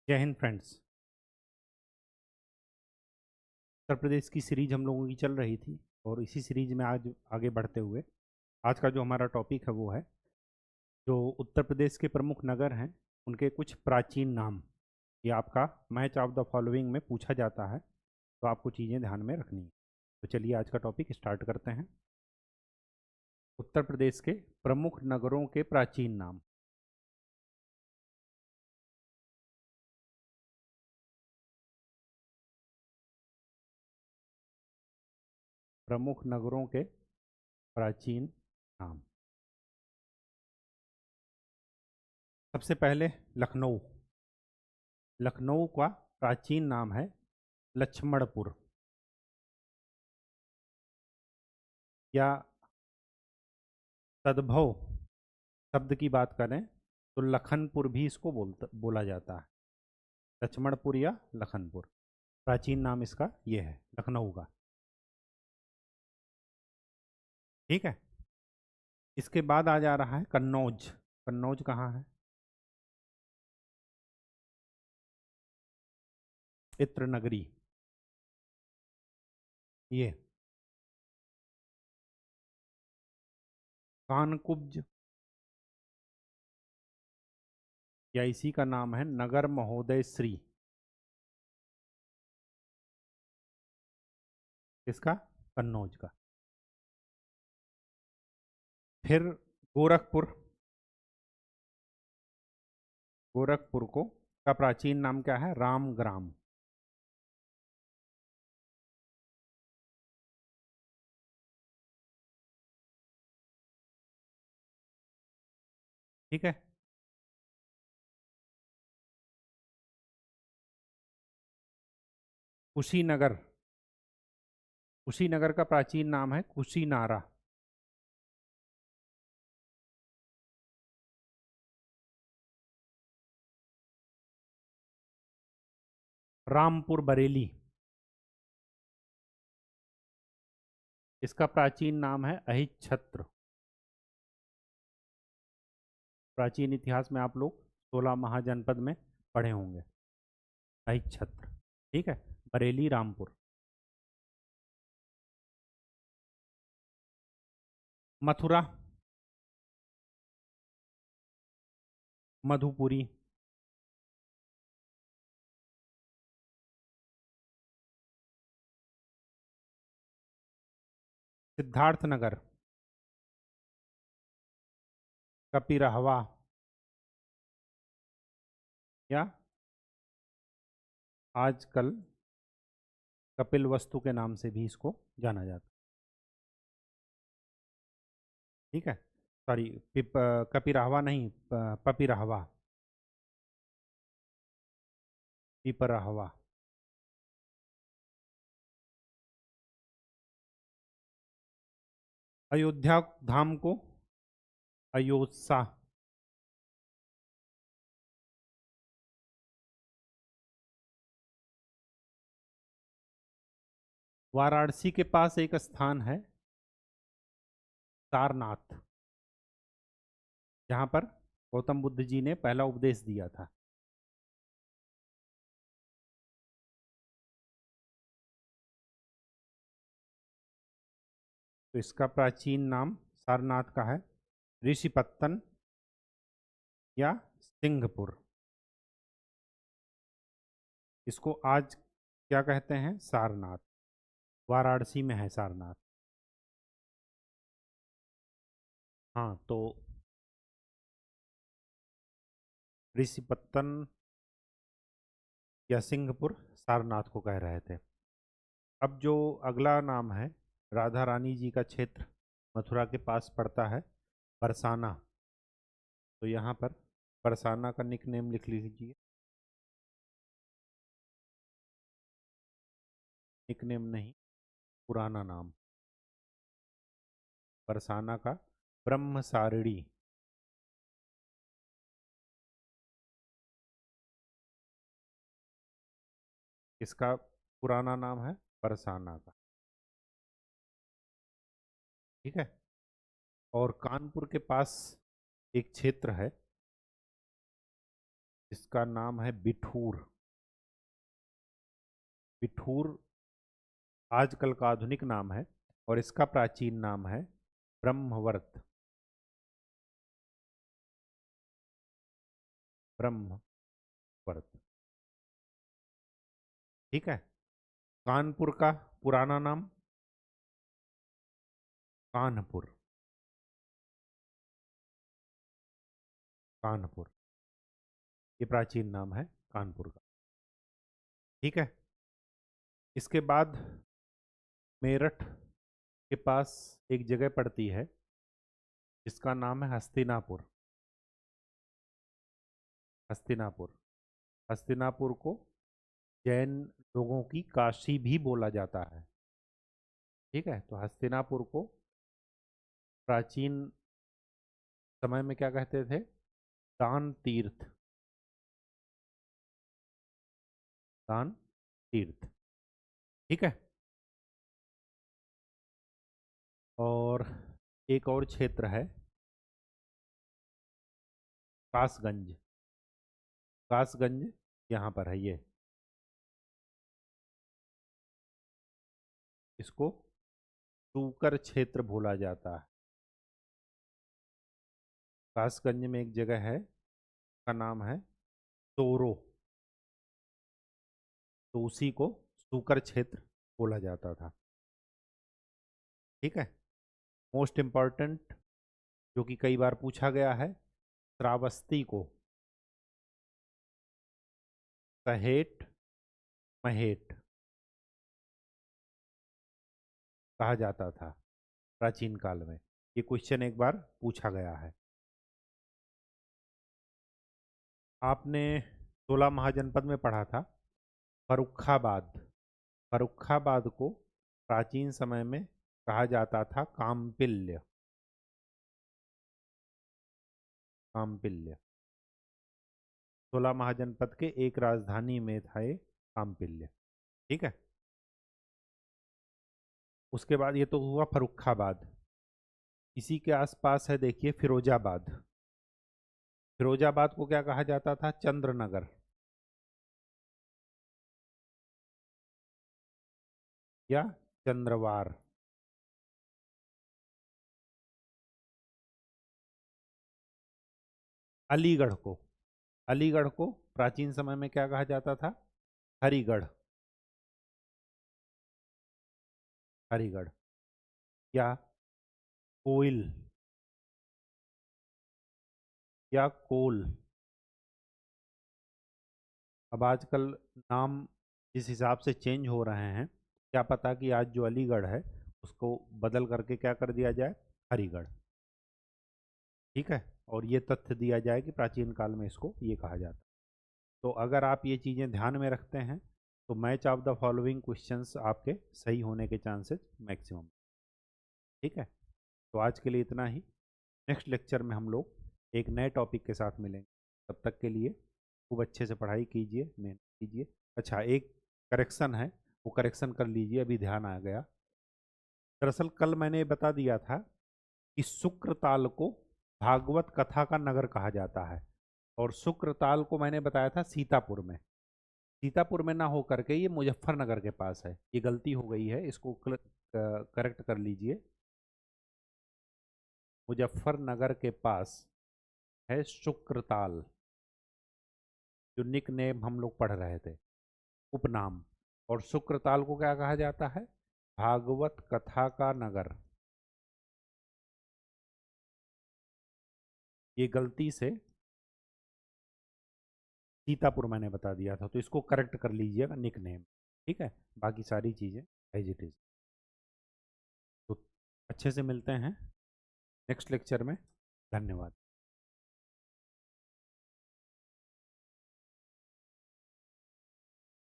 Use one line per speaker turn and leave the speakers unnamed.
जय हिंद फ्रेंड्स। उत्तर प्रदेश की सीरीज हम लोगों की चल रही थी और इसी सीरीज में आज आगे बढ़ते हुए आज का जो हमारा टॉपिक है वो है जो उत्तर प्रदेश के प्रमुख नगर हैं उनके कुछ प्राचीन नाम। ये आपका मैच ऑफ द फॉलोइंग में पूछा जाता है, तो आपको चीज़ें ध्यान में रखनी है। तो चलिए आज का टॉपिक स्टार्ट करते हैं। उत्तर प्रदेश के प्रमुख नगरों के प्राचीन नाम। प्रमुख नगरों के प्राचीन नाम। सबसे पहले लखनऊ। लखनऊ का प्राचीन नाम है लक्ष्मणपुर, या तद्भव शब्द की बात करें तो लखनपुर भी इसको बोला जाता है। लक्ष्मणपुर या लखनपुर, प्राचीन नाम इसका ये है लखनऊ का। ठीक है। इसके बाद आ जा रहा है कन्नौज। कन्नौज कहाँ है? इत्र नगरी ये। कानकुब्ज, या इसी का नाम है नगर महोदय श्री। इसका कन्नौज का। फिर गोरखपुर। गोरखपुर को का प्राचीन नाम क्या है? रामग्राम। ठीक है। कुशीनगर। कुशीनगर का प्राचीन नाम है कुशीनारा। रामपुर बरेली, इसका प्राचीन नाम है अहिच्छत्र। प्राचीन इतिहास में आप लोग 16 महाजनपद में पढ़े होंगे अहिच्छत्र। ठीक है। बरेली, रामपुर। मथुरा, मधुपुरी। सिद्धार्थनगर, कपिरहवा, या आजकल कपिल वस्तु के नाम से भी इसको जाना जाता है। ठीक है। सॉरी, कपिरहवा नहीं, पपिरहवा, पिपरहवा। अयोध्या धाम को अयोध्या। वाराणसी के पास एक स्थान है सारनाथ, जहां पर गौतम बुद्ध जी ने पहला उपदेश दिया था। तो इसका प्राचीन नाम सारनाथ का है ऋषिपत्तन या सिंहपुर। इसको आज क्या कहते हैं? सारनाथ। वाराणसी में है सारनाथ। हाँ, तो ऋषिपत्तन या सिंहपुर सारनाथ को कह रहे थे। अब जो अगला नाम है, राधा रानी जी का क्षेत्र मथुरा के पास पड़ता है बरसाना। तो यहाँ पर बरसाना का निक नेम लिख लीजिए। निक नेम नहीं, पुराना नाम। बरसाना का ब्रह्मसारिणी। इसका पुराना नाम है बरसाना का। ठीक है। और कानपुर के पास एक क्षेत्र है इसका नाम है बिठूर। बिठूर आजकल का आधुनिक नाम है और इसका प्राचीन नाम है ब्रह्मवर्त। ब्रह्मवर्त, ठीक है। कानपुर का पुराना नाम कानपुर। कानपुर, ये प्राचीन नाम है कानपुर का, ठीक है। इसके बाद मेरठ के पास एक जगह पड़ती है जिसका नाम है हस्तिनापुर। हस्तिनापुर, हस्तिनापुर को जैन लोगों की काशी भी बोला जाता है, ठीक है। तो हस्तिनापुर को प्राचीन समय में क्या कहते थे? दान तीर्थ। दान तीर्थ, ठीक है। और एक और क्षेत्र है कासगंज। कासगंज यहाँ पर है ये, इसको सूकर क्षेत्र बोला जाता है। कासगंज में एक जगह है, का नाम है तोरो, तो उसी को सूकर क्षेत्र बोला जाता था, ठीक है। मोस्ट इम्पॉर्टेंट जो कि कई बार पूछा गया है, श्रावस्ती को सहेट महेट कहा जाता था प्राचीन काल में। ये क्वेश्चन एक बार पूछा गया है। आपने 16 महाजनपद में पढ़ा था फर्रुखाबाद। फर्रुखाबाद को प्राचीन समय में कहा जाता था काम्पिल्य। काम्पिल्य 16 महाजनपद के एक राजधानी में था ये काम्पिल्य, ठीक है। उसके बाद ये तो हुआ फर्रुखाबाद। इसी के आसपास है, देखिए, फिरोजाबाद। फिरोजाबाद को क्या कहा जाता था? चंद्रनगर या चंद्रवार। अलीगढ़ को प्राचीन समय में क्या कहा जाता था? हरिगढ़। हरिगढ़ या कोइल या कोल। अब आजकल नाम जिस हिसाब से चेंज हो रहे हैं, क्या पता कि आज जो अलीगढ़ है उसको बदल करके क्या कर दिया जाए? हरिगढ़, ठीक है। और ये तथ्य दिया जाए कि प्राचीन काल में इसको ये कहा जाता। तो अगर आप ये चीज़ें ध्यान में रखते हैं तो match of the following questions आपके सही होने के चांसेस मैक्सिमम, ठीक है। तो आज के लिए इतना ही। नेक्स्ट लेक्चर में हम लोग एक नए टॉपिक के साथ मिलेंगे। तब तक के लिए खूब अच्छे से पढ़ाई कीजिए, मेहनत कीजिए। अच्छा, एक करेक्शन है, वो करेक्शन कर लीजिए, अभी ध्यान आ गया। दरअसल कल मैंने बता दिया था कि शुक्रताल को भागवत कथा का नगर कहा जाता है, और शुक्रताल को मैंने बताया था सीतापुर में। सीतापुर में ना हो करके ये मुजफ्फरनगर के पास है। ये गलती हो गई है, इसको करेक्ट कर लीजिए। मुजफ्फरनगर के पास है शुक्रताल, जो निक नेम हम लोग पढ़ रहे थे, उपनाम। और शुक्रताल को क्या कहा जाता है? भागवत कथा का नगर। ये गलती से सीतापुर मैंने बता दिया था, तो इसको करेक्ट कर लीजिएगा, निक नेम, ठीक है। बाकी सारी चीज़ें एज इट इज़। तो अच्छे से मिलते हैं नेक्स्ट लेक्चर में। धन्यवाद।